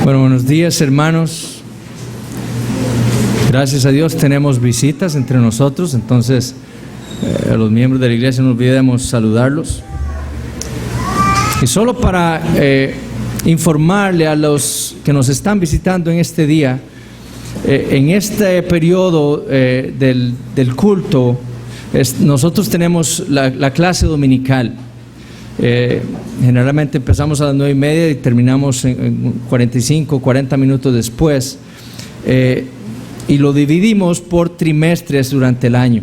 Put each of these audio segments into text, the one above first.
Bueno, buenos días, hermanos. Gracias a Dios tenemos visitas entre nosotros, entonces a los miembros de la iglesia no olvidemos saludarlos. Y solo para informarle a los que nos están visitando en este día, en este periodo del culto, nosotros tenemos la clase dominical. Generalmente empezamos a las 9:30 y terminamos en 45, 40 minutos después, y lo dividimos por trimestres durante el año.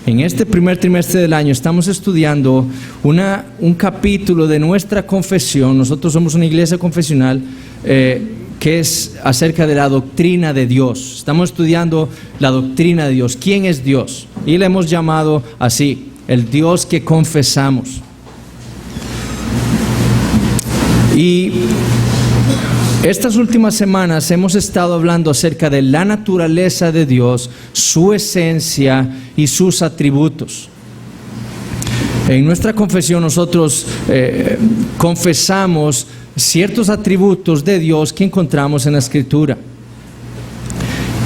En este primer trimestre del año estamos estudiando un capítulo de nuestra confesión. Nosotros somos una iglesia confesional que es acerca de la doctrina de Dios. Estamos estudiando la doctrina de Dios. ¿Quién es Dios? Y le hemos llamado así, el Dios que confesamos. Y estas últimas semanas hemos estado hablando acerca de la naturaleza de Dios, su esencia y sus atributos. En nuestra confesión nosotros confesamos ciertos atributos de Dios que encontramos en la Escritura.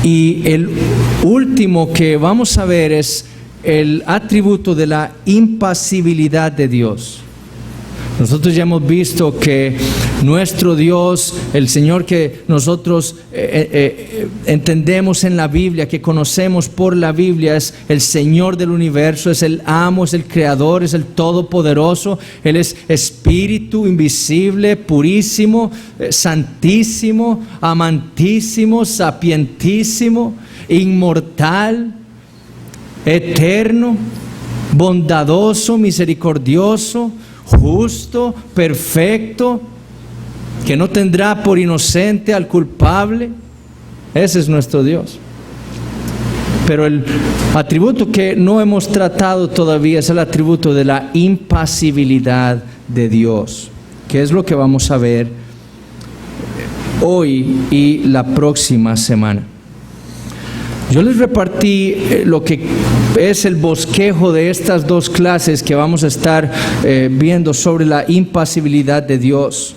Y el último que vamos a ver es el atributo de la impasibilidad de Dios. Nosotros ya hemos visto que nuestro Dios, el Señor que nosotros entendemos en la Biblia, que conocemos por la Biblia, es el Señor del universo, es el amo, es el creador, es el todopoderoso. Él es espíritu invisible, purísimo, santísimo, amantísimo, sapientísimo, inmortal, eterno, bondadoso, misericordioso, justo, perfecto, que no tendrá por inocente al culpable. Ese es nuestro Dios. Pero el atributo que no hemos tratado todavía es el atributo de la impasibilidad de Dios, que es lo que vamos a ver hoy y la próxima semana. Yo les repartí lo que es el bosquejo de estas dos clases que vamos a estar viendo sobre la impasibilidad de Dios.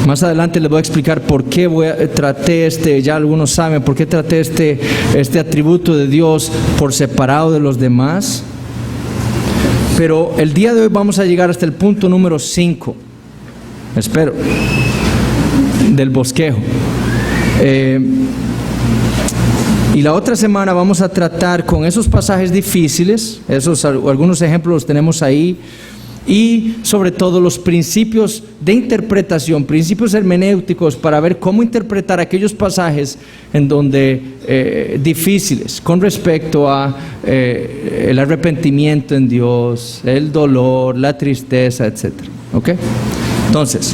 Más adelante les voy a explicar por qué traté ya algunos saben por qué traté este atributo de Dios por separado de los demás. Pero el día de hoy vamos a llegar hasta el punto número 5, espero, del bosquejo. Y la otra semana vamos a tratar con esos pasajes difíciles, algunos ejemplos los tenemos ahí, y sobre todo los principios de interpretación, principios hermenéuticos para ver cómo interpretar aquellos pasajes en donde difíciles con respecto a el arrepentimiento en Dios, el dolor, la tristeza, etc. ¿Ok? Entonces,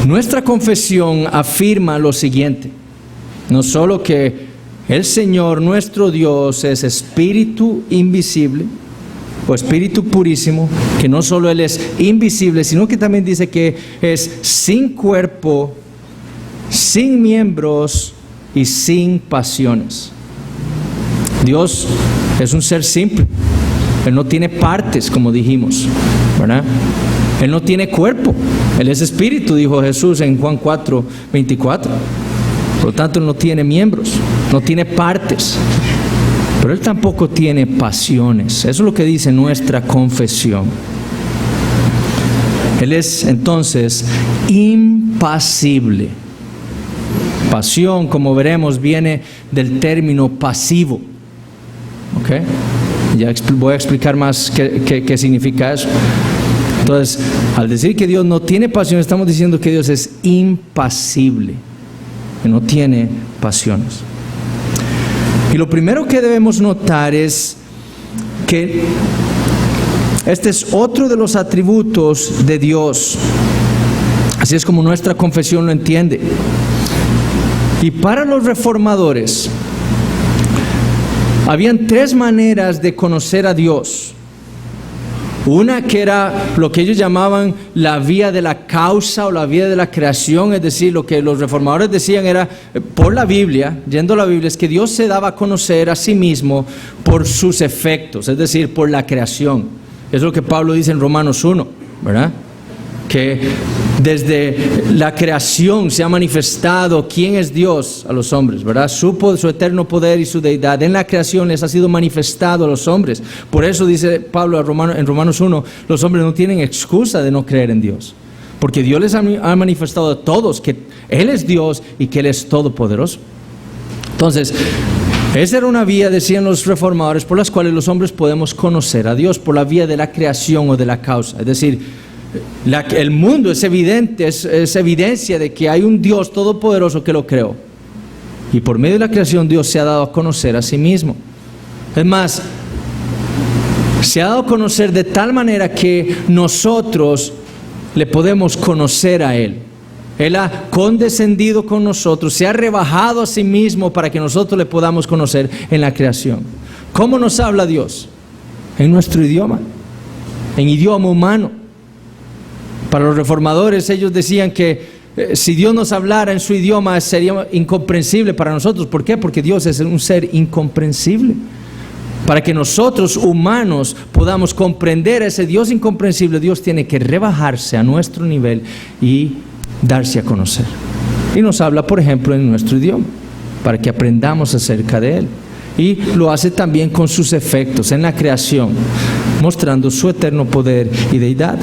nuestra confesión afirma lo siguiente: no solo que el Señor, nuestro Dios, es espíritu invisible o espíritu purísimo, que no solo Él es invisible, sino que también dice que es sin cuerpo, sin miembros y sin pasiones. Dios es un ser simple. Él no tiene partes, como dijimos, ¿verdad? Él no tiene cuerpo. Él es espíritu, dijo Jesús en Juan 4:24. Por lo tanto, Él no tiene miembros, no tiene partes, pero Él tampoco tiene pasiones. Eso es lo que dice nuestra confesión. Él es entonces impasible. Pasión, como veremos, viene del término pasivo. ¿Ok? Ya voy a explicar más qué significa eso. Entonces, al decir que Dios no tiene pasión, estamos diciendo que Dios es impasible, que no tiene pasiones. Y lo primero que debemos notar es que este es otro de los atributos de Dios. Así es como nuestra confesión lo entiende. Y para los reformadores, habían tres maneras de conocer a Dios. Una que era lo que ellos llamaban la vía de la causa o la vía de la creación, es decir, lo que los reformadores decían era por la Biblia, yendo a la Biblia, es que Dios se daba a conocer a sí mismo por sus efectos, es decir, por la creación. Es lo que Pablo dice en Romanos 1, ¿verdad? Que Desde la creación se ha manifestado quién es Dios a los hombres, ¿verdad? Su eterno poder y su deidad. En la creación les ha sido manifestado a los hombres. Por eso dice Pablo en Romanos 1, los hombres no tienen excusa de no creer en Dios. Porque Dios les ha manifestado a todos que Él es Dios y que Él es todopoderoso. Entonces, esa era una vía, decían los reformadores, por las cuales los hombres podemos conocer a Dios, por la vía de la creación o de la causa. Es decir, el mundo es evidente, es evidencia de que hay un Dios todopoderoso que lo creó. Y por medio de la creación Dios se ha dado a conocer a sí mismo. Es más, se ha dado a conocer de tal manera que nosotros le podemos conocer a Él. Él ha condescendido con nosotros, se ha rebajado a sí mismo para que nosotros le podamos conocer en la creación. ¿Cómo nos habla Dios? En nuestro idioma, en idioma humano. Para los reformadores, ellos decían que si Dios nos hablara en su idioma sería incomprensible para nosotros. ¿Por qué? Porque Dios es un ser incomprensible. Para que nosotros humanos podamos comprender a ese Dios incomprensible, Dios tiene que rebajarse a nuestro nivel y darse a conocer. Y nos habla, por ejemplo, en nuestro idioma, para que aprendamos acerca de Él. Y lo hace también con sus efectos en la creación, mostrando su eterno poder y deidad.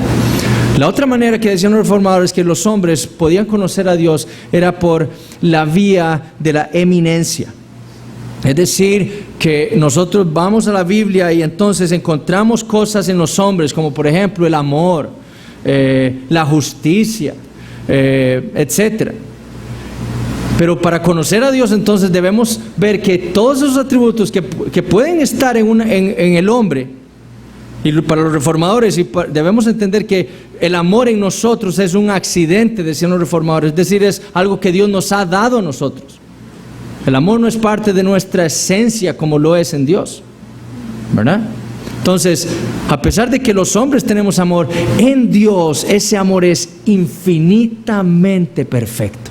La otra manera que decían los reformadores que los hombres podían conocer a Dios era por la vía de la eminencia. Es decir, que nosotros vamos a la Biblia y entonces encontramos cosas en los hombres, como por ejemplo el amor, la justicia, etc. Pero para conocer a Dios entonces debemos ver que todos esos atributos que pueden estar en el hombre, y para los reformadores debemos entender que el amor en nosotros es un accidente, decían los reformadores, es decir, es algo que Dios nos ha dado a nosotros. El amor no es parte de nuestra esencia como lo es en Dios, ¿verdad? Entonces, a pesar de que los hombres tenemos amor, en Dios ese amor es infinitamente perfecto.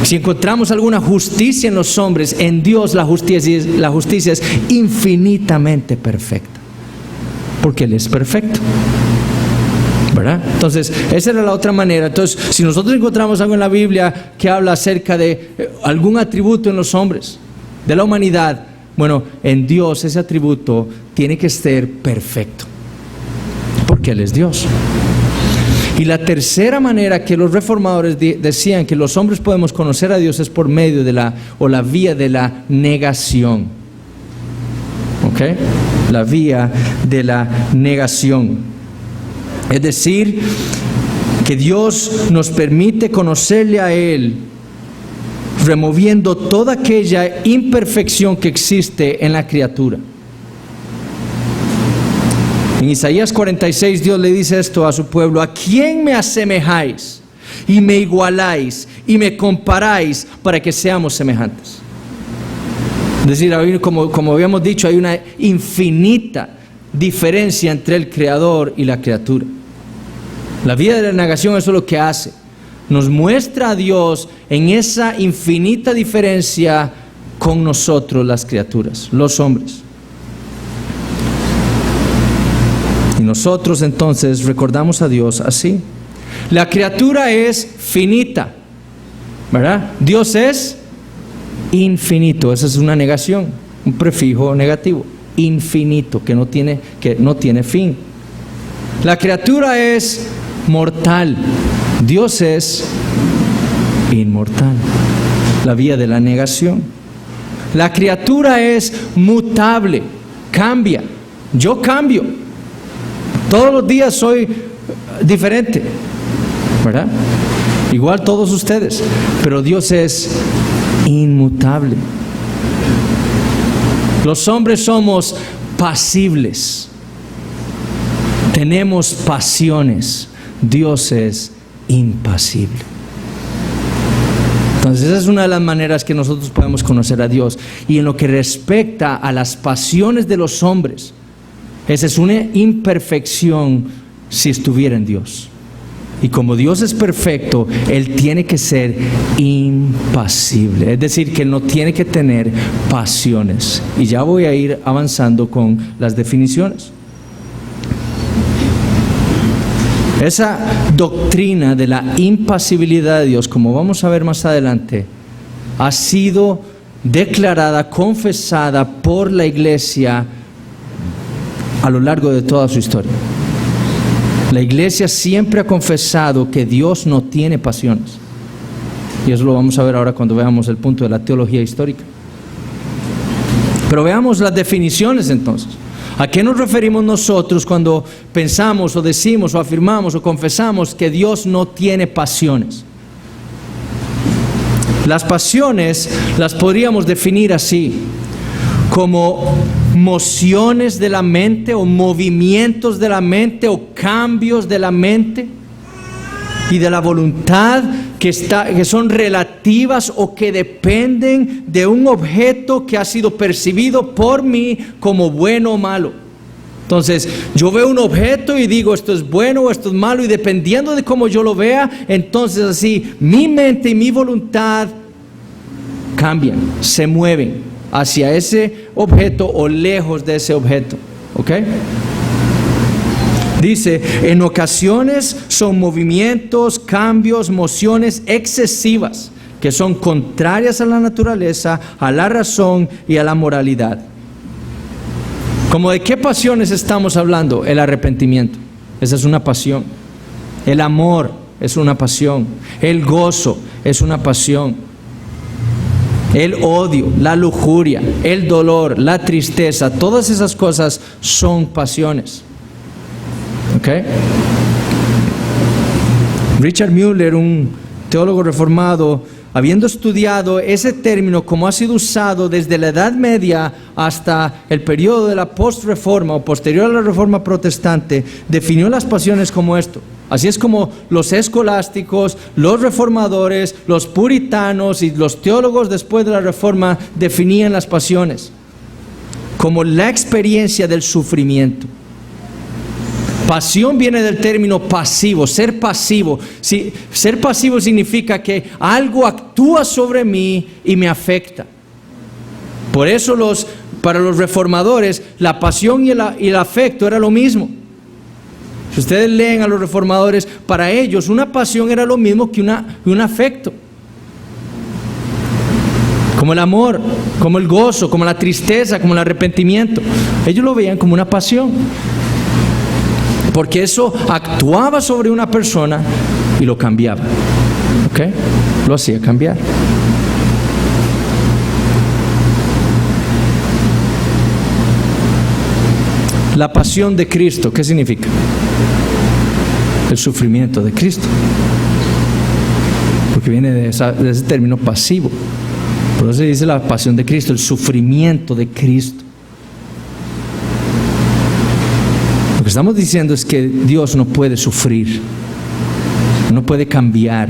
Si encontramos alguna justicia en los hombres, en Dios la justicia es infinitamente perfecta, porque Él es perfecto, ¿verdad? Entonces, esa era la otra manera. Entonces, si nosotros encontramos algo en la Biblia que habla acerca de algún atributo en los hombres, de la humanidad, bueno, en Dios ese atributo tiene que ser perfecto, porque Él es Dios. Y la tercera manera que los reformadores decían que los hombres podemos conocer a Dios es por medio de la vía de la negación. ¿Ok? La vía de la negación. Es decir, que Dios nos permite conocerle a Él, removiendo toda aquella imperfección que existe en la criatura. En Isaías 46 Dios le dice esto a su pueblo: ¿a quién me asemejáis y me igualáis y me comparáis para que seamos semejantes? Es decir, como habíamos dicho, hay una infinita diferencia entre el Creador y la criatura. La vía de la negación, eso es lo que hace. Nos muestra a Dios en esa infinita diferencia con nosotros, las criaturas, los hombres. Y nosotros entonces recordamos a Dios así. La criatura es finita, ¿verdad? Dios es infinito. Esa es una negación, un prefijo negativo. Infinito, que no tiene fin. La criatura es mortal. Dios es inmortal. La vía de la negación. La criatura es mutable, cambia. Yo cambio. Todos los días soy diferente, ¿verdad? Igual todos ustedes, pero Dios es inmutable. Los hombres somos pasibles, tenemos pasiones. Dios es impasible. Entonces esa es una de las maneras que nosotros podemos conocer a Dios. Y en lo que respecta a las pasiones de los hombres, esa es una imperfección si estuviera en Dios. Y como Dios es perfecto, Él tiene que ser impasible. Es decir, que Él no tiene que tener pasiones. Y ya voy a ir avanzando con las definiciones. Esa doctrina de la impasibilidad de Dios, como vamos a ver más adelante, ha sido declarada, confesada por la iglesia a lo largo de toda su historia. La iglesia siempre ha confesado que Dios no tiene pasiones. Y eso lo vamos a ver ahora cuando veamos el punto de la teología histórica. Pero veamos las definiciones entonces. ¿A qué nos referimos nosotros cuando pensamos o decimos o afirmamos o confesamos que Dios no tiene pasiones? Las pasiones las podríamos definir así, como mociones de la mente o movimientos de la mente o cambios de la mente y de la voluntad que son relativas o que dependen de un objeto que ha sido percibido por mí como bueno o malo. Entonces, yo veo un objeto y digo esto es bueno o esto es malo, y dependiendo de cómo yo lo vea, entonces así mi mente y mi voluntad cambian, se mueven hacia ese objeto o lejos de ese objeto. ¿Ok? Dice, en ocasiones son movimientos, cambios, mociones excesivas que son contrarias a la naturaleza, a la razón y a la moralidad. ¿Cómo de qué pasiones estamos hablando? El arrepentimiento, esa es una pasión. El amor es una pasión. El gozo es una pasión. El odio, la lujuria, el dolor, la tristeza, todas esas cosas son pasiones. ¿Ok? Richard Mueller, un teólogo reformado, habiendo estudiado ese término como ha sido usado desde la Edad Media hasta el periodo de la post-reforma o posterior a la reforma protestante, definió las pasiones como esto. Así es como los escolásticos, los reformadores, los puritanos y los teólogos después de la reforma definían las pasiones como la experiencia del sufrimiento. Pasión viene del término pasivo, ser pasivo. Ser pasivo significa que algo actúa sobre mí y me afecta. Por eso para los reformadores la pasión y el afecto era lo mismo. Si ustedes leen a los reformadores, para ellos una pasión era lo mismo que un afecto. Como el amor, como el gozo, como la tristeza, como el arrepentimiento. Ellos lo veían como una pasión. Porque eso actuaba sobre una persona y lo cambiaba. ¿Ok? Lo hacía cambiar. La pasión de Cristo, ¿qué significa? El sufrimiento de Cristo. Porque viene de ese término pasivo. Por eso se dice la pasión de Cristo, el sufrimiento de Cristo. Lo que estamos diciendo es que Dios no puede sufrir, no puede cambiar,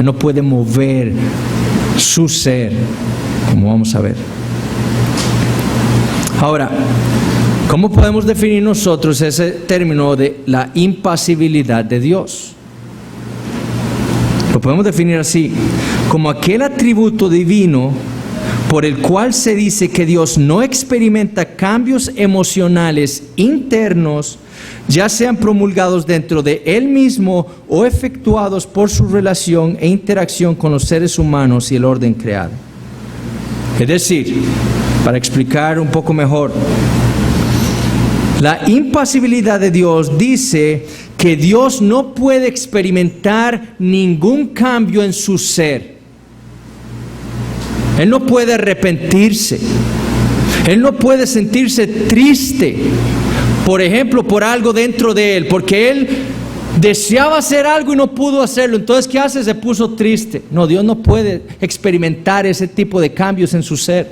no puede mover su ser, como vamos a ver. Ahora, ¿cómo podemos definir nosotros ese término de la impasibilidad de Dios? Lo podemos definir así, como aquel atributo divino por el cual se dice que Dios no experimenta cambios emocionales internos, ya sean promulgados dentro de Él mismo o efectuados por su relación e interacción con los seres humanos y el orden creado. Es decir, para explicar un poco mejor, la impasibilidad de Dios dice que Dios no puede experimentar ningún cambio en su ser. Él no puede arrepentirse. Él no puede sentirse triste, por ejemplo, por algo dentro de Él, porque Él deseaba hacer algo y no pudo hacerlo. Entonces, ¿qué hace? Se puso triste. No, Dios no puede experimentar ese tipo de cambios en su ser.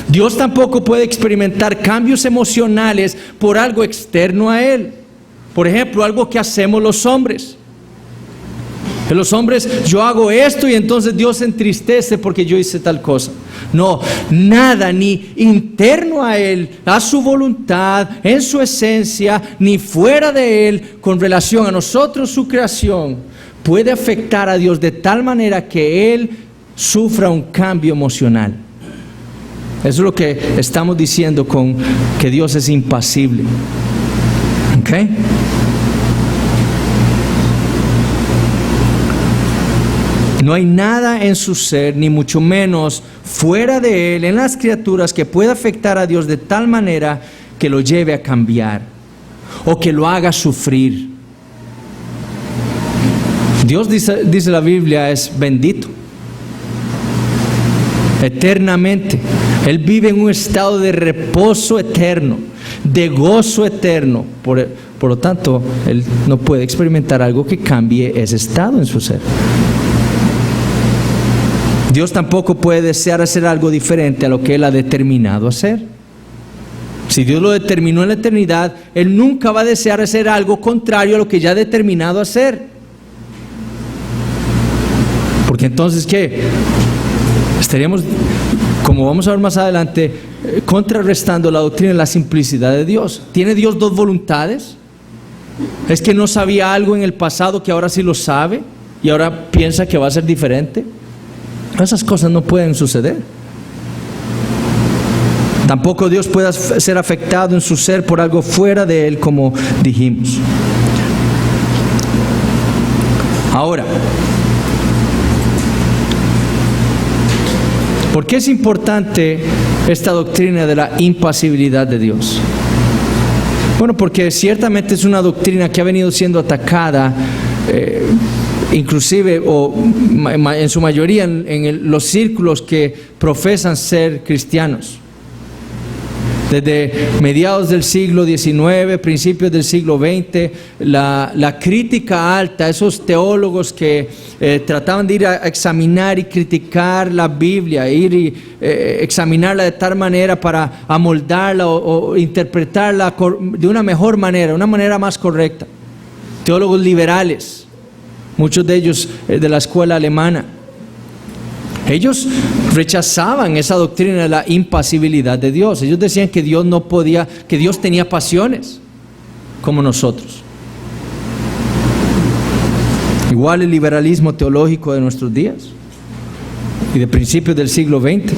Dios tampoco puede experimentar cambios emocionales por algo externo a Él. Por ejemplo, algo que hacemos los hombres. En los hombres, yo hago esto y entonces Dios se entristece porque yo hice tal cosa. No, nada, ni interno a Él, a su voluntad, en su esencia, ni fuera de Él, con relación a nosotros, su creación, puede afectar a Dios de tal manera que Él sufra un cambio emocional. Eso es lo que estamos diciendo con que Dios es impasible. ¿Ok? No hay nada en su ser, ni mucho menos fuera de Él, en las criaturas, que pueda afectar a Dios de tal manera que lo lleve a cambiar o que lo haga sufrir. Dios, dice la Biblia, es bendito eternamente. Él vive en un estado de reposo eterno, de gozo eterno. Por lo tanto, Él no puede experimentar algo que cambie ese estado en su ser. Dios tampoco puede desear hacer algo diferente a lo que Él ha determinado hacer. Si Dios lo determinó en la eternidad, Él nunca va a desear hacer algo contrario a lo que ya ha determinado hacer. Porque entonces, ¿qué? Estaríamos, como vamos a ver más adelante, contrarrestando la doctrina de la simplicidad de Dios. ¿Tiene Dios dos voluntades? ¿Es que no sabía algo en el pasado que ahora sí lo sabe y ahora piensa que va a ser diferente? Esas cosas no pueden suceder. Tampoco Dios puede ser afectado en su ser por algo fuera de Él, como dijimos. Ahora, ¿por qué es importante esta doctrina de la impasibilidad de Dios? Bueno, porque ciertamente es una doctrina que ha venido siendo atacada, inclusive o en su mayoría en los círculos que profesan ser cristianos. Desde mediados del siglo XIX, principios del siglo XX, la crítica alta, esos teólogos que trataban de ir a examinar y criticar la Biblia, ir y examinarla de tal manera para amoldarla o interpretarla de una mejor manera, una manera más correcta. Teólogos liberales, muchos de ellos de la escuela alemana. Ellos rechazaban esa doctrina de la impasibilidad de Dios. Ellos decían que Dios no podía, que Dios tenía pasiones como nosotros. Igual el liberalismo teológico de nuestros días y de principios del siglo XX.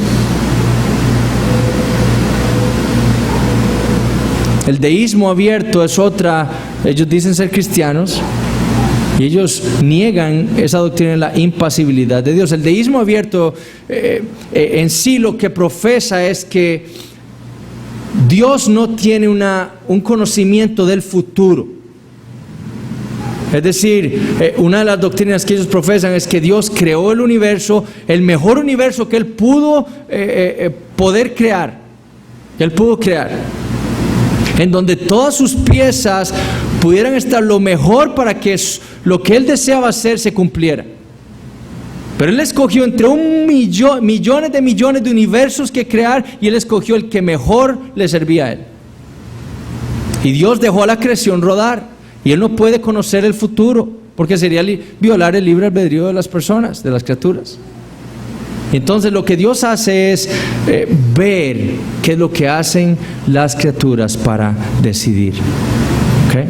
El deísmo abierto es otra, ellos dicen ser cristianos, y ellos niegan esa doctrina de la impasibilidad de Dios. El deísmo abierto en sí lo que profesa es que Dios no tiene un conocimiento del futuro. Es decir, una de las doctrinas que ellos profesan es que Dios creó el universo, el mejor universo que Él pudo poder crear. Él pudo crear. En donde todas sus piezas pudieran estar lo mejor para que lo que Él deseaba hacer se cumpliera. Pero Él escogió entre millones de universos que crear, y Él escogió el que mejor le servía a Él. Y Dios dejó a la creación rodar, y Él no puede conocer el futuro, porque sería violar el libre albedrío de las personas, de las criaturas. Entonces lo que Dios hace es ver qué es lo que hacen las criaturas para decidir. ¿Okay?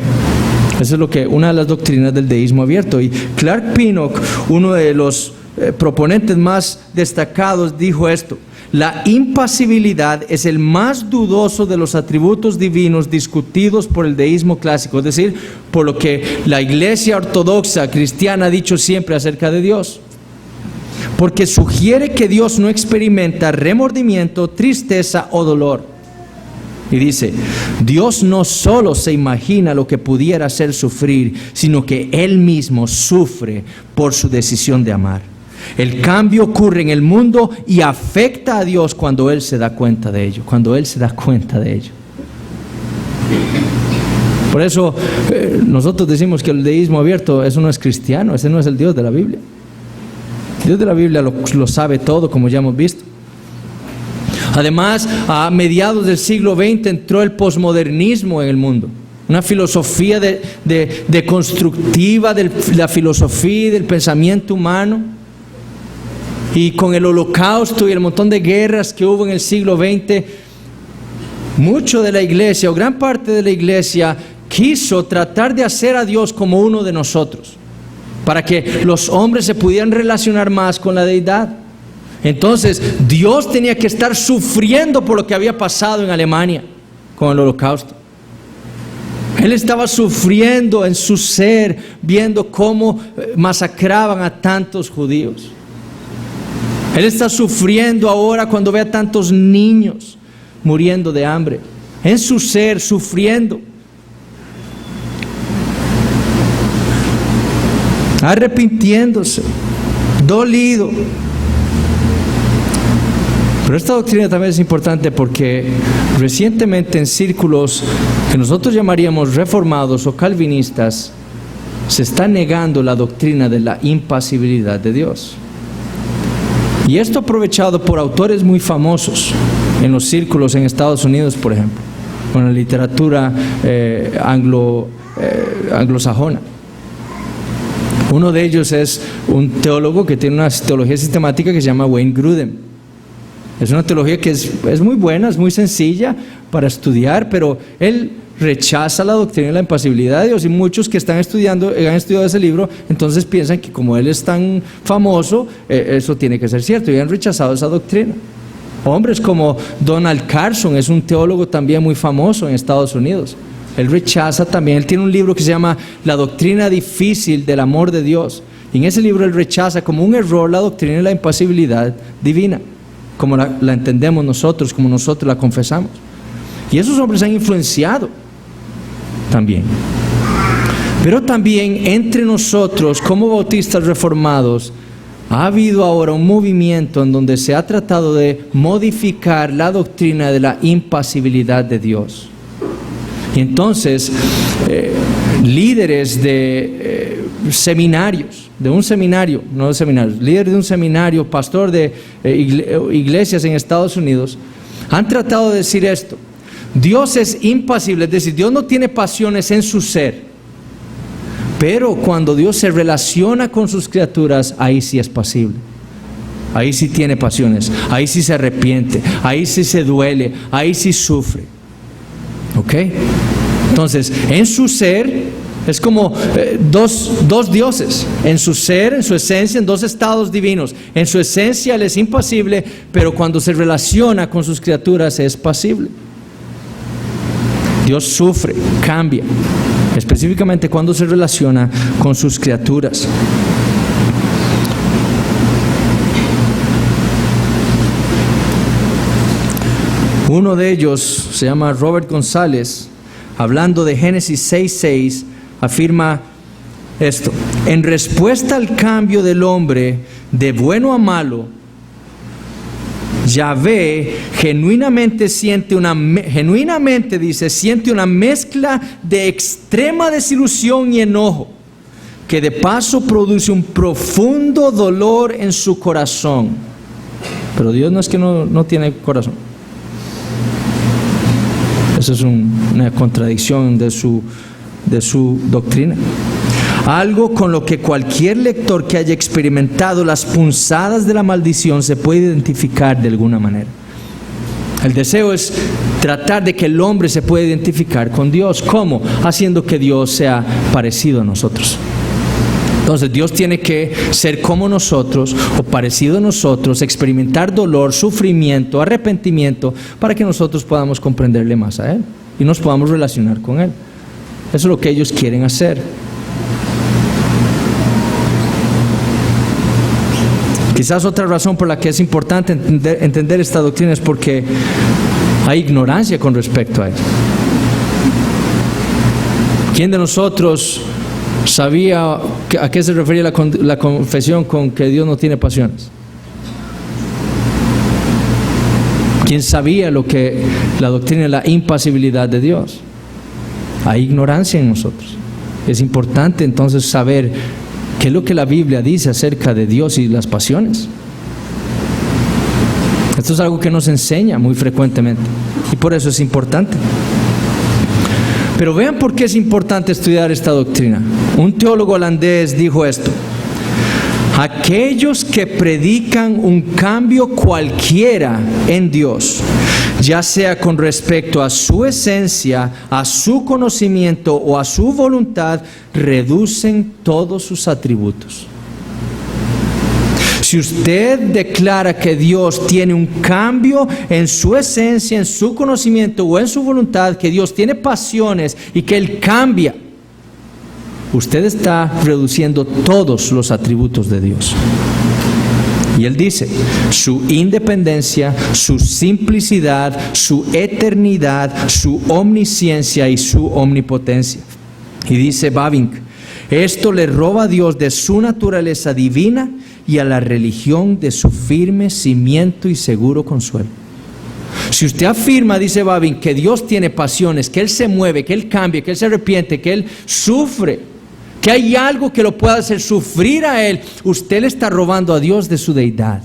Eso es una de las doctrinas del deísmo abierto. Y Clark Pinnock, uno de los proponentes más destacados, dijo esto: la impasibilidad es el más dudoso de los atributos divinos discutidos por el deísmo clásico, es decir, por lo que la Iglesia ortodoxa cristiana ha dicho siempre acerca de Dios. Porque sugiere que Dios no experimenta remordimiento, tristeza o dolor. Y dice, Dios no solo se imagina lo que pudiera hacer sufrir, sino que Él mismo sufre por su decisión de amar. El cambio ocurre en el mundo y afecta a Dios cuando Él se da cuenta de ello. Cuando Él se da cuenta de ello. Por eso nosotros decimos que el deísmo abierto, eso no es cristiano, ese no es el Dios de la Biblia. Dios de la Biblia lo sabe todo, como ya hemos visto. Además, a mediados del siglo XX entró el posmodernismo en el mundo. Una filosofía deconstructiva de la filosofía y del pensamiento humano. Y con el Holocausto y el montón de guerras que hubo en el siglo XX, mucho de la iglesia, o gran parte de la iglesia, quiso tratar de hacer a Dios como uno de nosotros, para que los hombres se pudieran relacionar más con la deidad. Entonces Dios tenía que estar sufriendo por lo que había pasado en Alemania con el Holocausto. Él estaba sufriendo en su ser, viendo cómo masacraban a tantos judíos. Él está sufriendo ahora cuando ve a tantos niños muriendo de hambre. En su ser, sufriendo. Arrepintiéndose, dolido. Pero esta doctrina también es importante porque recientemente en círculos que nosotros llamaríamos reformados o calvinistas, se está negando la doctrina de la impasibilidad de Dios. Y esto aprovechado por autores muy famosos en los círculos en Estados Unidos, por ejemplo, con la literatura anglosajona. Uno de ellos es un teólogo que tiene una teología sistemática que se llama Wayne Grudem. Es una teología que es muy buena, es muy sencilla para estudiar, pero él rechaza la doctrina de la impasibilidad de Dios, y muchos que han estudiado ese libro, entonces piensan que como él es tan famoso, eso tiene que ser cierto, y han rechazado esa doctrina. Hombres como Donald Carson es un teólogo también muy famoso en Estados Unidos. Él rechaza también, él tiene un libro que se llama La doctrina difícil del amor de Dios, y en ese libro él rechaza como un error la doctrina de la impasibilidad divina, como la entendemos nosotros, como nosotros la confesamos. Y esos hombres han influenciado también. Pero también entre nosotros, como bautistas reformados, ha habido ahora un movimiento en donde se ha tratado de modificar la doctrina de la impasibilidad de Dios. Y entonces, líderes de seminarios, de un seminario, no de seminarios, líder de un seminario, pastor de iglesias en Estados Unidos, han tratado de decir esto: Dios es impasible, es decir, Dios no tiene pasiones en su ser, pero cuando Dios se relaciona con sus criaturas, ahí sí es pasible, ahí sí tiene pasiones, ahí sí se arrepiente, ahí sí se duele, ahí sí sufre. ¿Ok? Entonces, en su ser es como dos dioses, en su ser, en su esencia, en dos estados divinos. En su esencia Él es impasible, pero cuando se relaciona con sus criaturas es pasible. Dios sufre, cambia, específicamente cuando se relaciona con sus criaturas. Uno de ellos se llama Robert González, hablando de Génesis 6:6, afirma esto: en respuesta al cambio del hombre de bueno a malo, Yahvé genuinamente siente una mezcla de extrema desilusión y enojo, que de paso produce un profundo dolor en su corazón. Pero Dios no es que no tiene corazón. Eso es una contradicción de su doctrina. Algo con lo que cualquier lector que haya experimentado las punzadas de la maldición se puede identificar de alguna manera. El deseo es tratar de que el hombre se pueda identificar con Dios. ¿Cómo? Haciendo que Dios sea parecido a nosotros. Entonces Dios tiene que ser como nosotros o parecido a nosotros, experimentar dolor, sufrimiento, arrepentimiento, para que nosotros podamos comprenderle más a Él y nos podamos relacionar con Él. Eso es lo que ellos quieren hacer. Quizás otra razón por la que es importante entender esta doctrina es porque hay ignorancia con respecto a ella. ¿Quién de nosotros sabía a qué se refería la confesión con que Dios no tiene pasiones? ¿Quién sabía lo que la doctrina de la impasibilidad de Dios? Hay ignorancia en nosotros. Es importante entonces saber qué es lo que la Biblia dice acerca de Dios y las pasiones. Esto es algo que nos enseña muy frecuentemente y por eso es importante. Pero vean por qué es importante estudiar esta doctrina. Un teólogo holandés dijo esto: aquellos que predican un cambio cualquiera en Dios, ya sea con respecto a su esencia, a su conocimiento o a su voluntad, reducen todos sus atributos. Si usted declara que Dios tiene un cambio en su esencia, en su conocimiento o en su voluntad, que Dios tiene pasiones y que Él cambia, usted está reduciendo todos los atributos de Dios. Y Él dice, su independencia, su simplicidad, su eternidad, su omnisciencia y su omnipotencia. Y dice Bavinck, esto le roba a Dios de su naturaleza divina y a la religión de su firme cimiento y seguro consuelo. Si usted afirma, dice Bavinck, que Dios tiene pasiones, que Él se mueve, que Él cambia, que Él se arrepiente, que Él sufre, que hay algo que lo pueda hacer sufrir a Él, usted le está robando a Dios de su deidad.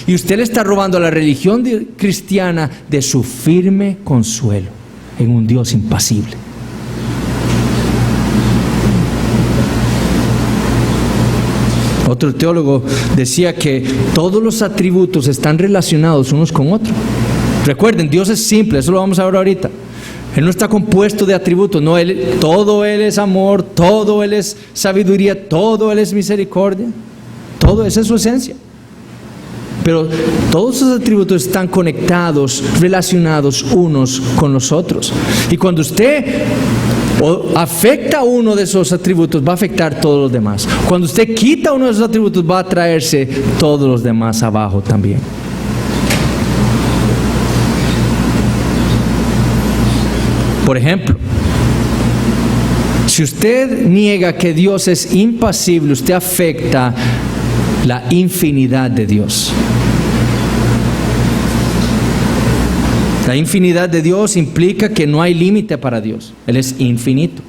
Y usted le está robando a la religión cristiana de su firme consuelo en un Dios impasible. Otro teólogo decía que todos los atributos están relacionados unos con otros. Recuerden, Dios es simple, eso lo vamos a ver ahorita. Él no está compuesto de atributos, no, todo Él es amor, todo Él es sabiduría, todo Él es misericordia, todo esa es su esencia. Pero todos esos atributos están conectados, relacionados unos con los otros. Y cuando usted afecta uno de esos atributos, va a afectar todos los demás. Cuando usted quita uno de esos atributos, va a traerse todos los demás abajo también. Por ejemplo, si usted niega que Dios es impasible, usted afecta la infinidad de Dios. La infinidad de Dios implica que no hay límite para Dios. Él es infinito.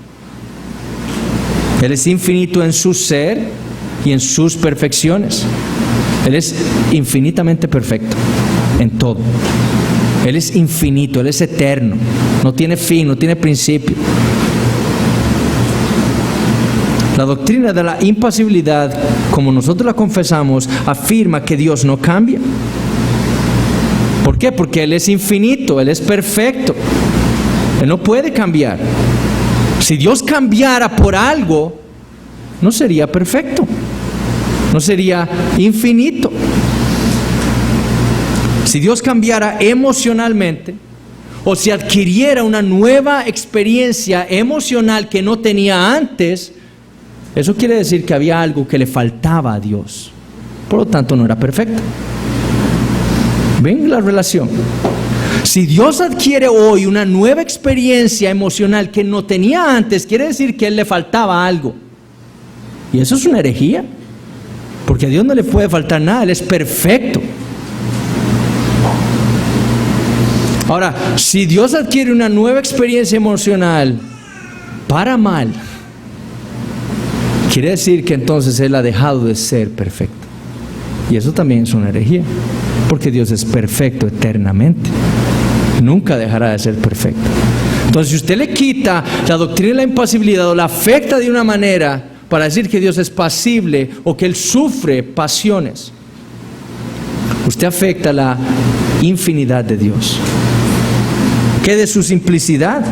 Él es infinito en su ser y en sus perfecciones. Él es infinitamente perfecto en todo. Él es infinito, Él es eterno. No tiene fin, no tiene principio. La doctrina de la impasibilidad, como nosotros la confesamos, afirma que Dios no cambia. ¿Por qué? Porque Él es infinito, Él es perfecto. Él no puede cambiar. Si Dios cambiara por algo, no sería perfecto, no sería infinito. Si Dios cambiara emocionalmente, o si adquiriera una nueva experiencia emocional que no tenía antes, eso quiere decir que había algo que le faltaba a Dios. Por lo tanto, no era perfecto. ¿Ven la relación? Si Dios adquiere hoy una nueva experiencia emocional que no tenía antes, quiere decir que a Él le faltaba algo. Y eso es una herejía, porque a Dios no le puede faltar nada, Él es perfecto. Ahora, si Dios adquiere una nueva experiencia emocional para mal, quiere decir que entonces Él ha dejado de ser perfecto. Y eso también es una herejía, porque Dios es perfecto eternamente. Nunca dejará de ser perfecto. Entonces, si usted le quita la doctrina de la impasibilidad o la afecta de una manera para decir que Dios es pasible o que Él sufre pasiones, usted afecta la infinidad de Dios. ¿Qué de su simplicidad?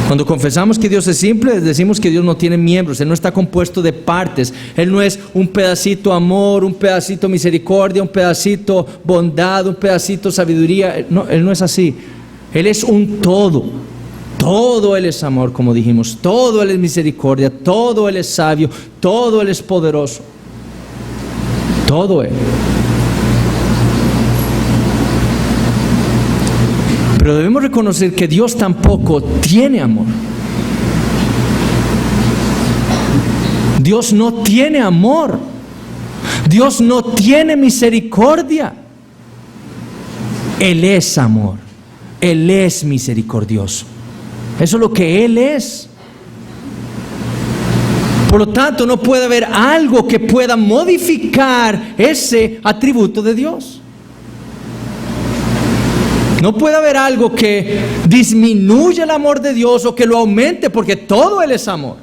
Cuando confesamos que Dios es simple, decimos que Dios no tiene miembros, Él no está compuesto de partes. Él no es un pedacito amor, un pedacito misericordia, un pedacito bondad, un pedacito sabiduría. No, Él no es así. Él es un todo. Todo Él es amor, como dijimos. Todo Él es misericordia. Todo Él es sabio. Todo Él es poderoso. Todo Él. Pero debemos reconocer que Dios tampoco tiene amor. Dios no tiene amor. Dios no tiene misericordia. Él es amor. Él es misericordioso. Eso es lo que Él es. Por lo tanto, no puede haber algo que pueda modificar ese atributo de Dios. No puede haber algo que disminuya el amor de Dios o que lo aumente, porque todo Él es amor.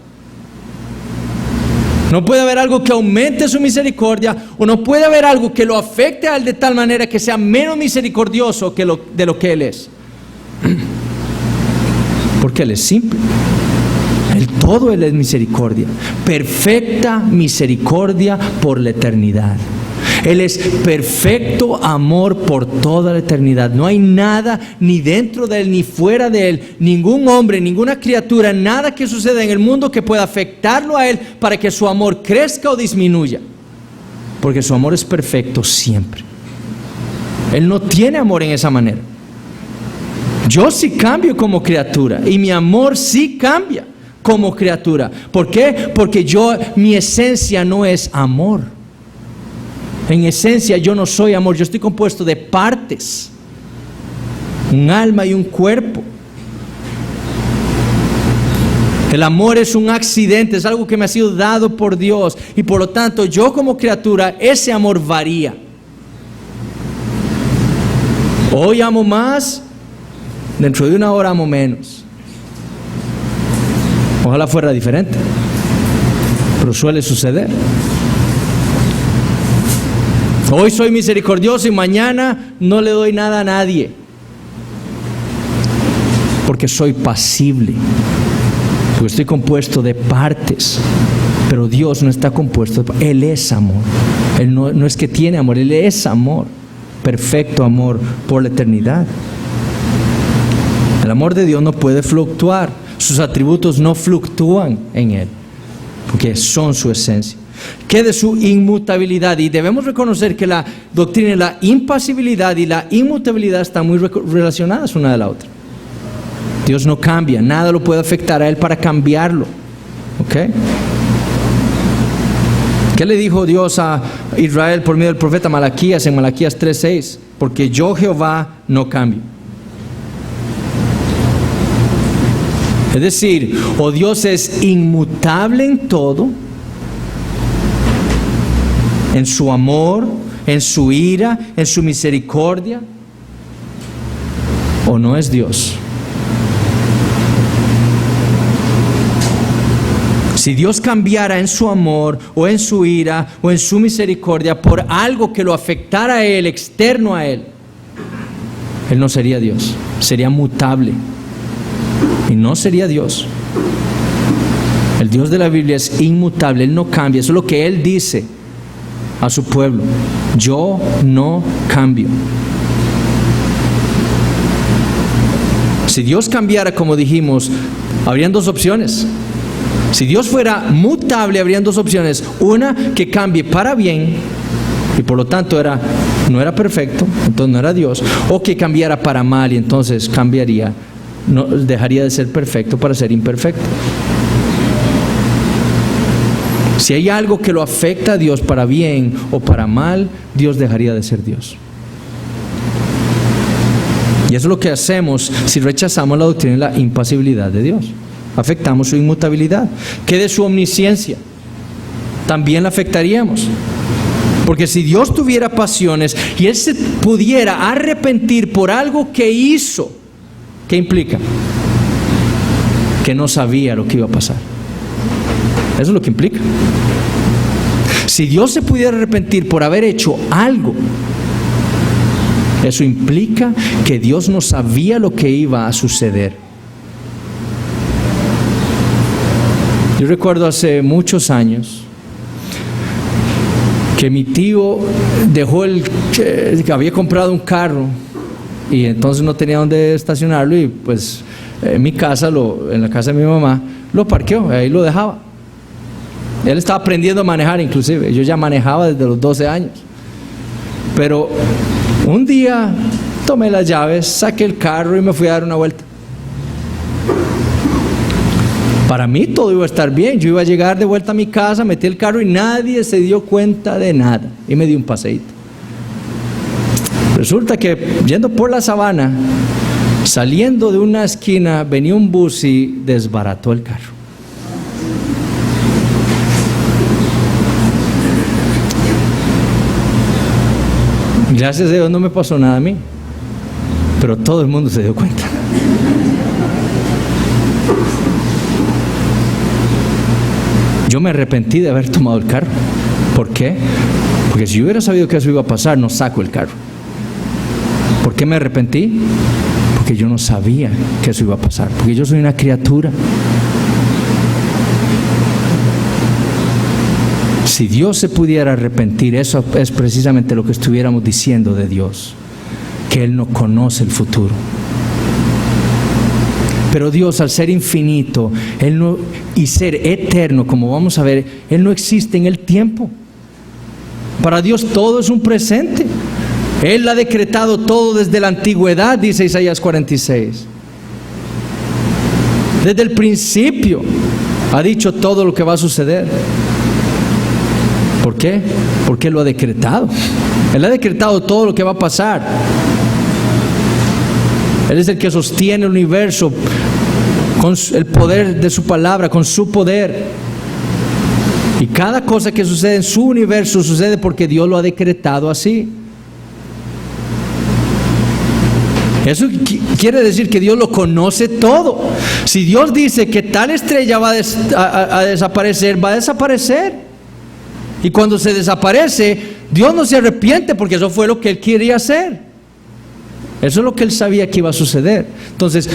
No puede haber algo que aumente su misericordia, o no puede haber algo que lo afecte a Él de tal manera que sea menos misericordioso de lo que Él es. Porque Él es simple. Él todo Él es misericordia, perfecta misericordia por la eternidad. Él es perfecto amor por toda la eternidad. No hay nada ni dentro de Él ni fuera de Él, ningún hombre, ninguna criatura, nada que suceda en el mundo que pueda afectarlo a Él para que su amor crezca o disminuya. Porque su amor es perfecto siempre. Él no tiene amor en esa manera. Yo sí cambio como criatura y mi amor sí cambia como criatura. ¿Por qué? Porque mi esencia no es amor. En esencia yo no soy amor, yo estoy compuesto de partes, un alma y un cuerpo. El amor es un accidente, es algo que me ha sido dado por Dios y por lo tanto yo como criatura, ese amor varía. Hoy amo más, dentro de una hora amo menos. Ojalá fuera diferente, pero suele suceder. Hoy soy misericordioso y mañana no le doy nada a nadie. Porque soy pasible. Porque estoy compuesto de partes. Pero Dios no está compuesto de... Él es amor. Él no es que tiene amor, Él es amor. Perfecto amor por la eternidad. El amor de Dios no puede fluctuar. Sus atributos no fluctúan en Él. Porque son su esencia. Que de su inmutabilidad, y debemos reconocer que la doctrina de la impasibilidad y la inmutabilidad están muy relacionadas una de la otra. Dios no cambia, nada lo puede afectar a Él para cambiarlo. ¿Ok? ¿Qué le dijo Dios a Israel por medio del profeta Malaquías en Malaquías 3:6? Porque yo Jehová no cambio. Es decir, o Dios es inmutable en todo, en su amor, en su ira, en su misericordia, o no es Dios. Si Dios cambiara en su amor, o en su ira, o en su misericordia, por algo que lo afectara a Él, externo a Él, Él no sería Dios, sería mutable, y no sería Dios. El Dios de la Biblia es inmutable, Él no cambia, eso es lo que Él dice a su pueblo: yo no cambio. Si Dios cambiara, como dijimos, habrían dos opciones. Si Dios fuera mutable, habrían dos opciones: una, que cambie para bien y por lo tanto no era perfecto, entonces no era Dios, o que cambiara para mal y entonces cambiaría, dejaría de ser perfecto para ser imperfecto. Si hay algo que lo afecta a Dios para bien o para mal, Dios dejaría de ser Dios. Y eso es lo que hacemos si rechazamos la doctrina de la impasibilidad de Dios. Afectamos su inmutabilidad. ¿Qué de su omnisciencia? También la afectaríamos. Porque si Dios tuviera pasiones y Él se pudiera arrepentir por algo que hizo, ¿qué implica? Que no sabía lo que iba a pasar. Eso es lo que implica. Si Dios se pudiera arrepentir por haber hecho algo, eso implica que Dios no sabía lo que iba a suceder. Yo recuerdo hace muchos años que mi tío que había comprado un carro y entonces no tenía dónde estacionarlo y pues en mi casa, en la casa de mi mamá, lo parqueó, ahí lo dejaba. Él estaba aprendiendo a manejar inclusive, yo ya manejaba desde los 12 años. Pero un día tomé las llaves, saqué el carro y me fui a dar una vuelta. Para mí todo iba a estar bien, yo iba a llegar de vuelta a mi casa, metí el carro y nadie se dio cuenta de nada y me di un paseíto. Resulta que yendo por la sabana, saliendo de una esquina, venía un bus y desbarató el carro. Gracias a Dios no me pasó nada a mí, pero todo el mundo se dio cuenta. Yo me arrepentí de haber tomado el carro. ¿Por qué? Porque si yo hubiera sabido que eso iba a pasar, no saco el carro. ¿Por qué me arrepentí? Porque yo no sabía que eso iba a pasar, porque yo soy una criatura. Si Dios se pudiera arrepentir, eso es precisamente lo que estuviéramos diciendo de Dios, que Él no conoce el futuro. Pero Dios, al ser infinito y ser eterno, como vamos a ver, Él no existe en el tiempo. Para Dios todo es un presente. Él ha decretado todo desde la antigüedad, dice Isaías 46. Desde el principio ha dicho todo lo que va a suceder. ¿Por qué? Porque Él lo ha decretado. Él ha decretado todo lo que va a pasar. Él es el que sostiene el universo con el poder de su palabra, con su poder. Y cada cosa que sucede en su universo sucede porque Dios lo ha decretado así. Eso quiere decir que Dios lo conoce todo. Si Dios dice que tal estrella va a desaparecer, va a desaparecer. Y cuando se desaparece, Dios no se arrepiente porque eso fue lo que Él quería hacer. Eso es lo que Él sabía que iba a suceder. Entonces,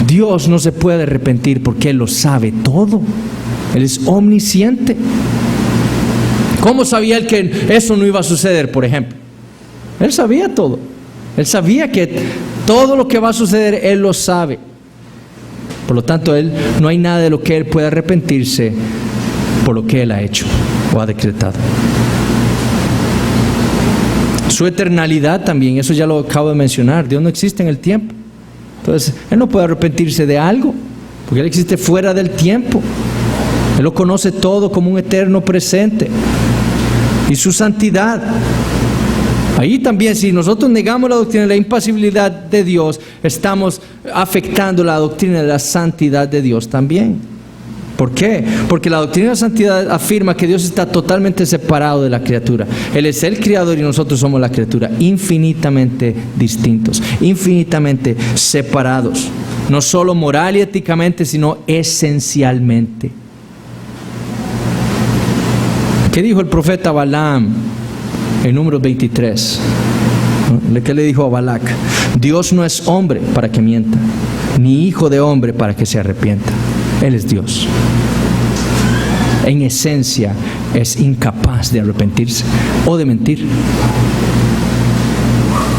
Dios no se puede arrepentir porque Él lo sabe todo. Él es omnisciente. ¿Cómo sabía Él que eso no iba a suceder, por ejemplo? Él sabía todo. Él sabía que todo lo que va a suceder, Él lo sabe. Por lo tanto, no hay nada de lo que Él pueda arrepentirse por lo que Él ha hecho o ha decretado. Su eternalidad también, eso ya lo acabo de mencionar. Dios no existe en el tiempo. Entonces, Él no puede arrepentirse de algo, porque Él existe fuera del tiempo. Él lo conoce todo como un eterno presente. Y su santidad. Ahí también, si nosotros negamos la doctrina de la impasibilidad de Dios, estamos afectando la doctrina de la santidad de Dios también. ¿Por qué? Porque la doctrina de la santidad afirma que Dios está totalmente separado de la criatura. Él es el creador y nosotros somos la criatura, infinitamente distintos, infinitamente separados. No solo moral y éticamente, sino esencialmente. ¿Qué dijo el profeta Balaam en Números 23? ¿Qué le dijo a Balac? Dios no es hombre para que mienta, ni hijo de hombre para que se arrepienta. Él es Dios. En esencia es incapaz de arrepentirse o de mentir.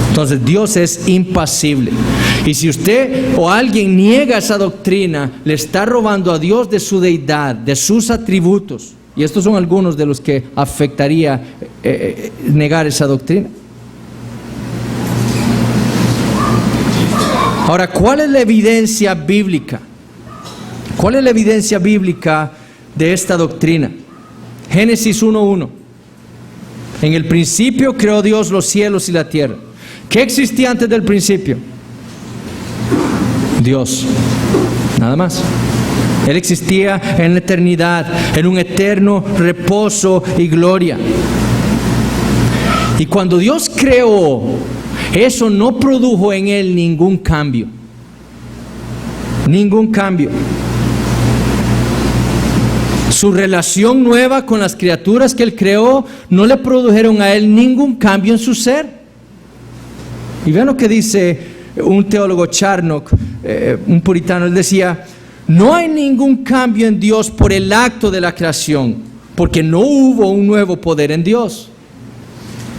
Entonces Dios es impasible. Y si usted o alguien niega esa doctrina, le está robando a Dios de su deidad, de sus atributos. Y estos son algunos de los que afectaría negar esa doctrina. Ahora, ¿cuál es la evidencia bíblica? ¿Cuál es la evidencia bíblica de esta doctrina? Génesis 1:1. En el principio creó Dios los cielos y la tierra. ¿Qué existía antes del principio? Dios. Nada más. Él existía en la eternidad, en un eterno reposo y gloria. Y cuando Dios creó, eso no produjo en Él ningún cambio. Ningún cambio. Su relación nueva con las criaturas que Él creó no le produjeron a Él ningún cambio en su ser. Y vean lo que dice un teólogo, Charnock, un puritano. Él decía: no hay ningún cambio en Dios por el acto de la creación, porque no hubo un nuevo poder en Dios.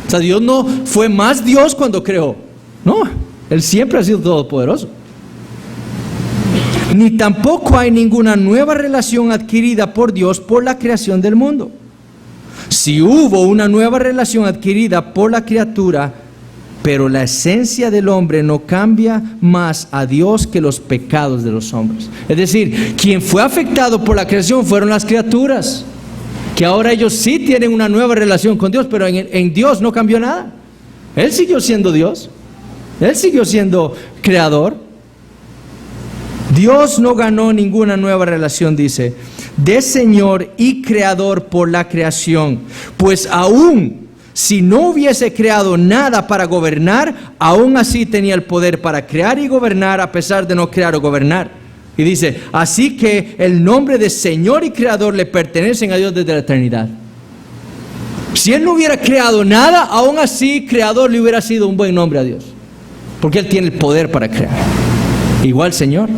O sea, Dios no fue más Dios cuando creó. No, Él siempre ha sido todopoderoso. Ni tampoco hay ninguna nueva relación adquirida por Dios por la creación del mundo. Si hubo una nueva relación adquirida por la criatura, pero la esencia del hombre no cambia más a Dios que los pecados de los hombres. Es decir, quien fue afectado por la creación fueron las criaturas, que ahora ellos sí tienen una nueva relación con Dios, pero en Dios no cambió nada. Él siguió siendo Dios. Él siguió siendo creador. Dios no ganó ninguna nueva relación, dice, de Señor y Creador por la creación, pues aún si no hubiese creado nada para gobernar, aún así tenía el poder para crear y gobernar a pesar de no crear o gobernar. Y dice, así que el nombre de Señor y Creador le pertenecen a Dios desde la eternidad. Si Él no hubiera creado nada, aún así Creador le hubiera sido un buen nombre a Dios, porque Él tiene el poder para crear. Igual Señor.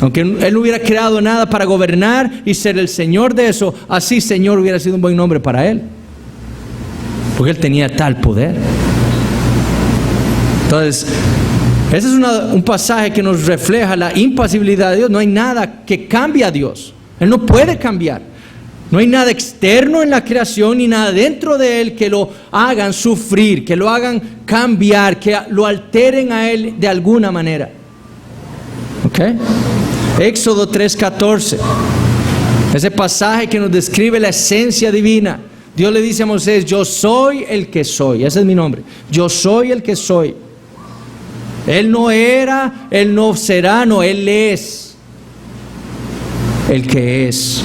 Aunque Él no hubiera creado nada para gobernar y ser el Señor de eso, así Señor hubiera sido un buen nombre para Él, porque Él tenía tal poder. Entonces, ese es un pasaje que nos refleja la impasibilidad de Dios. No hay nada que cambie a Dios. Él no puede cambiar. No hay nada externo en la creación ni nada dentro de Él que lo hagan sufrir, que lo hagan cambiar, que lo alteren a Él de alguna manera. ¿Ok? Éxodo 3:14. Ese pasaje que nos describe la esencia divina. Dios le dice a Moisés: yo soy el que soy. Ese es mi nombre. Yo soy el que soy. Él no era, Él no será, no, Él es el que es.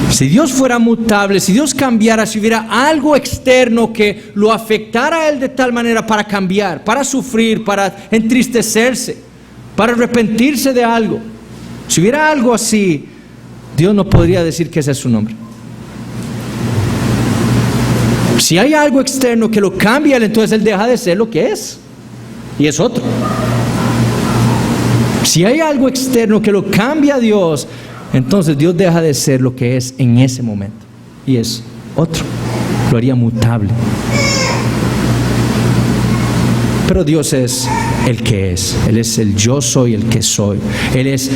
Si Dios fuera mutable, si Dios cambiara, si hubiera algo externo que lo afectara a Él de tal manera para cambiar, para sufrir, para entristecerse, para arrepentirse de algo, si hubiera algo así, Dios no podría decir que ese es su nombre. Si hay algo externo que lo cambia, entonces Él deja de ser lo que es y es otro. Si hay algo externo que lo cambia a Dios, entonces Dios deja de ser lo que es en ese momento y es otro. Lo haría mutable. Pero Dios es el que es. Él es el yo soy, el que soy. Él es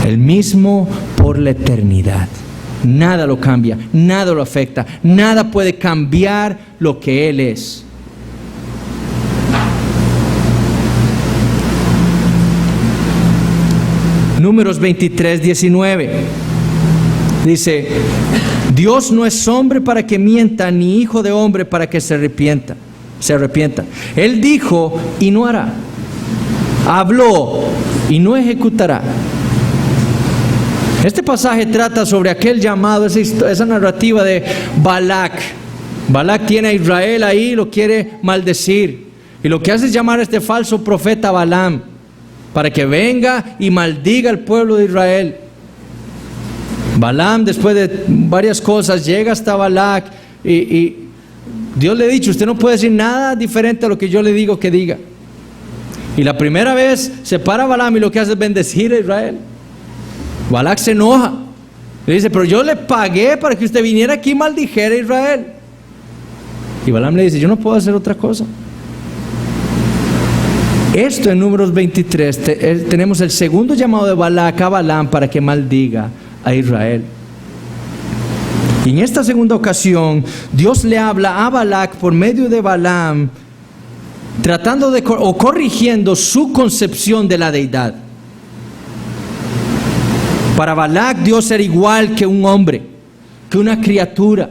el mismo por la eternidad. Nada lo cambia, nada lo afecta, nada puede cambiar lo que Él es. Números 23:19 dice: Dios no es hombre para que mienta, ni hijo de hombre para que se arrepienta. Él dijo y no hará, habló y no ejecutará. Este pasaje trata sobre aquel llamado, esa narrativa de Balac. Balac tiene a Israel ahí, lo quiere maldecir, y lo que hace es llamar a este falso profeta Balaam para que venga y maldiga al pueblo de Israel. Balaam, después de varias cosas, llega hasta Balac y Dios le ha dicho: usted no puede decir nada diferente a lo que yo le digo que diga. Y la primera vez se para Balaam y lo que hace es bendecir a Israel. Balac se enoja, le dice: pero yo le pagué para que usted viniera aquí y maldijera a Israel. Y Balaam le dice: yo no puedo hacer otra cosa. Esto en Números 23 tenemos el segundo llamado de Balac a Balaam para que maldiga a Israel. Y en esta segunda ocasión Dios le habla a Balac por medio de Balaam, tratando de o corrigiendo su concepción de la deidad. Para Balac, Dios era igual que un hombre, que una criatura.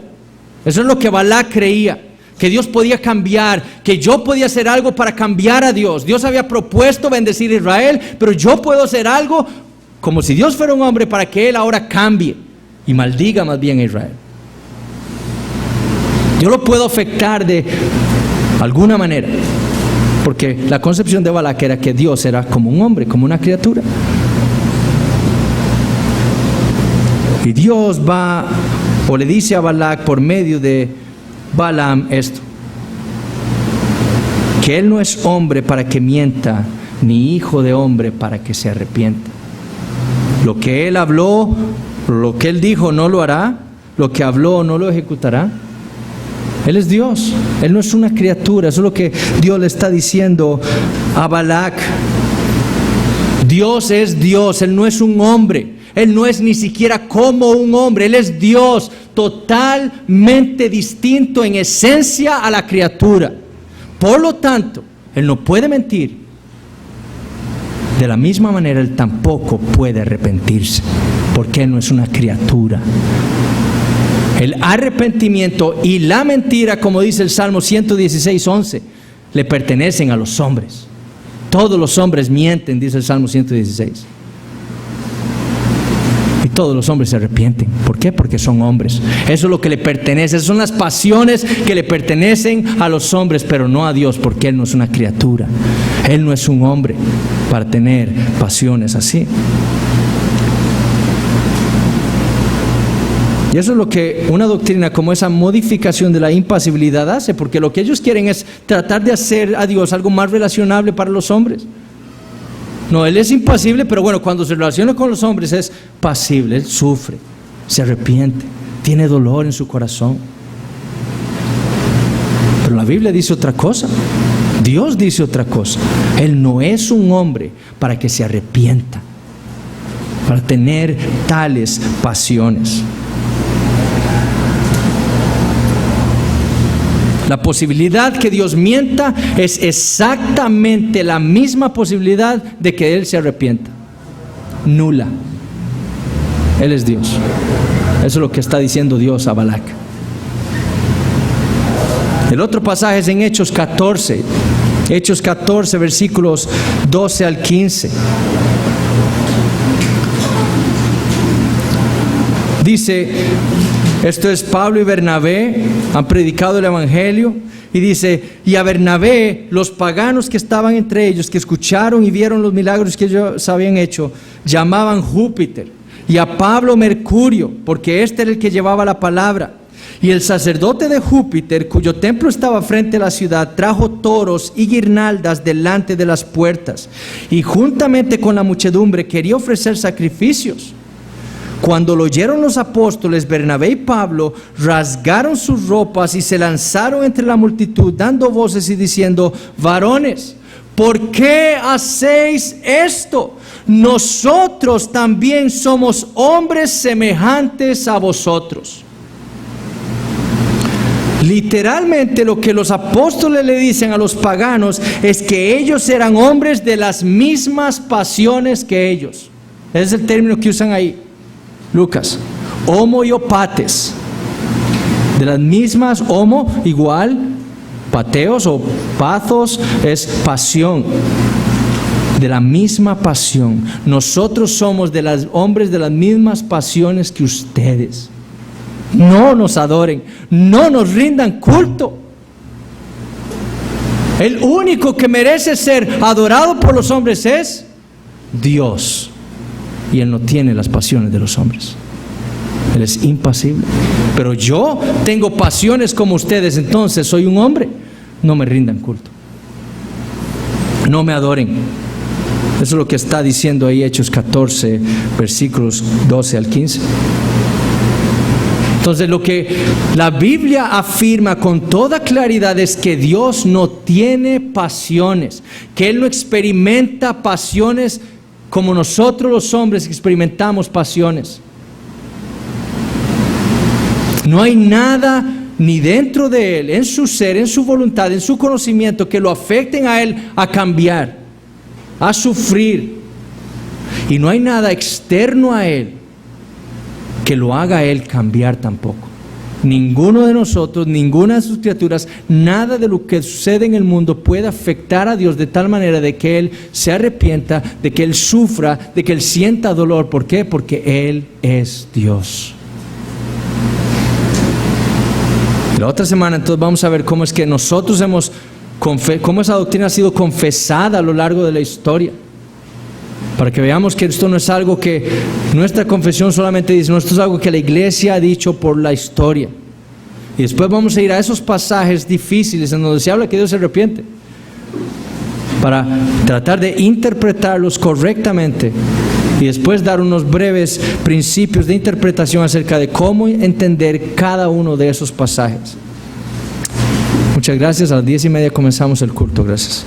Eso es lo que Balac creía, que Dios podía cambiar, que yo podía hacer algo para cambiar a Dios. Dios había propuesto bendecir a Israel, pero yo puedo hacer algo como si Dios fuera un hombre para que Él ahora cambie y maldiga más bien a Israel. Yo lo puedo afectar de alguna manera, porque la concepción de Balac era que Dios era como un hombre, como una criatura. Y Dios va o le dice a Balac por medio de Balaam esto: que él no es hombre para que mienta, ni hijo de hombre para que se arrepienta. Lo que él habló, lo que él dijo no lo hará, lo que habló no lo ejecutará. Él es Dios, Él no es una criatura. Eso es lo que Dios le está diciendo a Balac. Dios es Dios, Él no es un hombre. Él no es ni siquiera como un hombre. Él es Dios, totalmente distinto en esencia a la criatura. Por lo tanto, Él no puede mentir. De la misma manera, Él tampoco puede arrepentirse, porque Él no es una criatura. El arrepentimiento y la mentira, como dice el Salmo 116:11, le pertenecen a los hombres. Todos los hombres mienten, dice el Salmo 116. Y todos los hombres se arrepienten. ¿Por qué? Porque son hombres. Eso es lo que le pertenece. Esas son las pasiones que le pertenecen a los hombres, pero no a Dios, porque Él no es una criatura. Él no es un hombre para tener pasiones así. Y eso es lo que una doctrina como esa modificación de la impasibilidad hace, porque lo que ellos quieren es tratar de hacer a Dios algo más relacionable para los hombres. No, Él es impasible, pero bueno, cuando se relaciona con los hombres es pasible. Él sufre, se arrepiente, tiene dolor en su corazón. Pero la Biblia dice otra cosa. Dios dice otra cosa. Él no es un hombre para que se arrepienta, para tener tales pasiones. La posibilidad que Dios mienta es exactamente la misma posibilidad de que Él se arrepienta. Nula. Él es Dios. Eso es lo que está diciendo Dios a Balac. El otro pasaje es en Hechos 14. Hechos 14, versículos 12 al 15. Dice, esto es Pablo y Bernabé, han predicado el evangelio, y dice, y a Bernabé, los paganos que estaban entre ellos, que escucharon y vieron los milagros que ellos habían hecho, llamaban Júpiter, y a Pablo Mercurio, porque este era el que llevaba la palabra. Y el sacerdote de Júpiter, cuyo templo estaba frente a la ciudad, trajo toros y guirnaldas delante de las puertas, y juntamente con la muchedumbre quería ofrecer sacrificios. Cuando lo oyeron los apóstoles, Bernabé y Pablo rasgaron sus ropas y se lanzaron entre la multitud, dando voces y diciendo, varones, ¿por qué hacéis esto? Nosotros también somos hombres semejantes a vosotros. Literalmente lo que los apóstoles le dicen a los paganos es que ellos eran hombres de las mismas pasiones que ellos. Ese es el término que usan ahí, Lucas. Homo y opates. De las mismas, homo igual, pateos o pathos es pasión. De la misma pasión. Nosotros somos de los hombres de las mismas pasiones que ustedes. No nos adoren, no nos rindan culto. El único que merece ser adorado por los hombres es Dios. Y Él no tiene las pasiones de los hombres. Él es impasible. Pero yo tengo pasiones como ustedes, entonces soy un hombre. No me rindan culto. No me adoren. Eso es lo que está diciendo ahí Hechos 14, versículos 12 al 15. Entonces lo que la Biblia afirma con toda claridad es que Dios no tiene pasiones, que Él no experimenta pasiones como nosotros los hombres experimentamos pasiones. No hay nada ni dentro de Él, en su ser, en su voluntad, en su conocimiento que lo afecten a Él a cambiar, a sufrir. Y no hay nada externo a Él que lo haga a Él cambiar tampoco. Ninguno de nosotros, ninguna de sus criaturas, nada de lo que sucede en el mundo puede afectar a Dios de tal manera de que Él se arrepienta, de que Él sufra, de que Él sienta dolor. ¿Por qué? Porque Él es Dios. La otra semana entonces vamos a ver cómo es que nosotros cómo esa doctrina ha sido confesada a lo largo de la historia. Para que veamos que esto no es algo que nuestra confesión solamente dice, no, esto es algo que la iglesia ha dicho por la historia. Y después vamos a ir a esos pasajes difíciles en donde se habla que Dios se arrepiente, para tratar de interpretarlos correctamente y después dar unos breves principios de interpretación acerca de cómo entender cada uno de esos pasajes. Muchas gracias. A las 10:30 comenzamos el culto. Gracias.